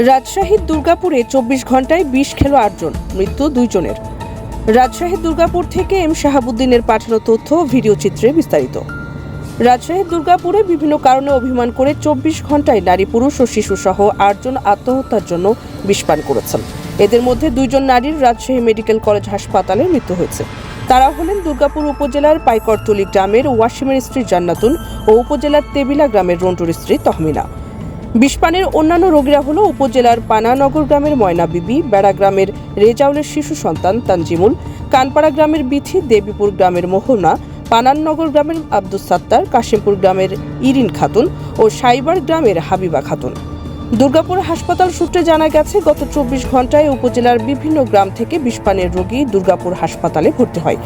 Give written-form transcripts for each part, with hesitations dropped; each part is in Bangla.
রাজশাহীর দুর্গাপুরে 24 ঘন্টায় বিষ খেলো 8 জন, মৃত্যু 2 জনের। রাজশাহীর দুর্গাপুর থেকে এম শাহাবুদ্দিনের পাঠানো তথ্য ও ভিডিও চিত্রে বিস্তারিত। রাজশাহীর দুর্গাপুরে বিভিন্ন কারণে অভিমান করে 24 ঘন্টায় নারী, পুরুষ ও শিশু সহ 8 জন আত্মহত্যার জন্য বিষ পান করেছেন। এদের মধ্যে 2 জন নারীর রাজশাহী মেডিকেল কলেজ হাসপাতালে মৃত্যু হয়েছে। তারা হলেন দুর্গাপুর উপজেলার পাইকরতলী গ্রামের ওয়াসিমের স্ত্রী জান্নাতুন ও উপজেলার তেবিলা গ্রামের রন্টুর স্ত্রী তহমিনা। বিষপানের অন্যান্য রোগীরা হলো উপজেলার পানানগর গ্রামের ময়না বিবি, বেড়া গ্রামের রেজাউলের শিশু সন্তান তানজিমুল, কানপাড়া গ্রামের বিথি, দেবীপুর গ্রামের মোহনা, পানাননগর গ্রামের আব্দুস সাত্তার, কাশিমপুর গ্রামের ইরিন খাতুন ও সাইবার গ্রামের হাবিবা খাতুন। দুর্গাপুর হাসপাতাল সূত্রে জানা গেছে, গত 24 ঘন্টায় উপজেলার বিভিন্ন গ্রাম থেকে বিষপানের রোগী দুর্গাপুর হাসপাতালে ভর্তি হয়।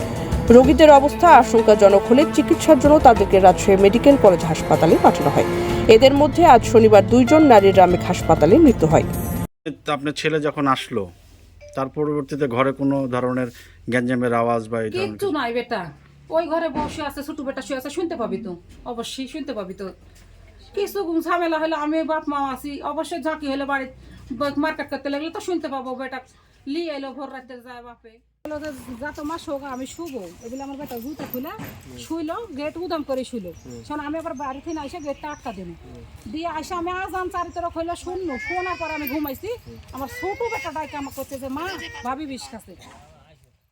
রোগীদের অবস্থা আশঙ্কাজনক হলে চিকিৎসার জন্য তাদেরকে রাজশাহী মেডিকেল কলেজ হাসপাতালে পাঠানো হয়। এদের মধ্যে আজ শনিবার 2 জন নারীর রামেক হাসপাতালে মৃত্যু হয়। আপনার ছেলে যখন আসলো, তার পরবর্তীতে ঘরে কোনো ধরনের গ্যাঞ্জামের আওয়াজ বা এই ধরনের কিচ্ছু নাই বেটা, ওই ঘরে বসে আছে, ছোট বেটা শুয়ে আছে, শুনতে পাবি তো, অবশ্যই শুনতে পাবি তো। কিছু ঝামেলা হলে আমি বাপ মা আছি, অবশ্যই ঝাঁকি হলে বাড়ি মার্কেট করতে লাগলে তো শুনতে পাবো। বেটা লিয়ে এলো ভোর রাতে যায় বাপে যত মাস হোক আমি শুবো, এগুলো আমার বেটা জুতা খুলে শুইলো, গেট উদাম করে শুইলো। শোন আমি আবার বাড়ি থেকে এসে গেটটা আটকা দিল দিয়ে আসে আমি আজান চারিতরফ হইলে শুনলো, শোনার পর আমি ঘুমাইছি। আমার ছোট বেটা ডাইকে আমার করছে যে মা ভাবি বিষ খাচ্ছে,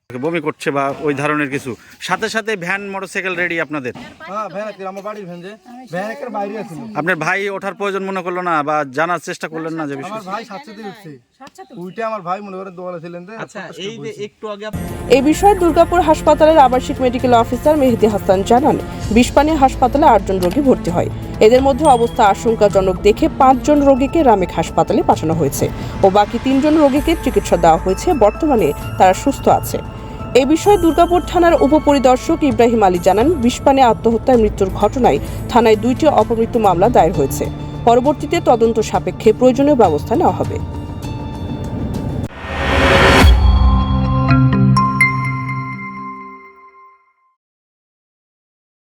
বমি করছে বা ওই ধরনের কিছু, সাথে সাথে ভ্যান মোটরসাইকেল রেডি আপনাদের? হ্যাঁ, ভ্যান আছে আমার বাড়ির ভ্যান, যে ভ্যান এর বাইরে আছে। আপনার ভাই ওঠার প্রয়োজন মনে করলো না বা জানার চেষ্টা করলেন না যে বিষয়? আমার ভাই সাথে উঠছে, উইটা আমার ভাই মনে করে দোয়ালে ছিলেন। আচ্ছা, এই যে একটু আগে এই বিষয়ে দুর্গাপুর হাসপাতালের আবাসিক মেডিকেল অফিসার মেহেদি হাসান জানান, বিষপানে হাসপাতালে 8 জন রোগী ভর্তি হয়। এদের মধ্যে অবস্থা আশঙ্কাজনক দেখে 5 জন রোগীকে রামেক হাসপাতালে পাঠানো হয়েছে ও বাকি 3 জন রোগীকে চিকিৎসা দেওয়া হয়েছে। বর্তমানে তারা সুস্থ আছে। এ বিষয়ে দুর্গাপুর থানার উপপরিদর্শক ইব্রাহিম আলী জানান, বিষপানে আত্মহত্যার মৃত্যুর ঘটনায় থানায় 2টি অপমৃত্যু মামলা দায়ের হয়েছে। পরবর্তীতে তদন্ত সাপেক্ষে প্রয়োজনীয় ব্যবস্থা নেওয়া হবে।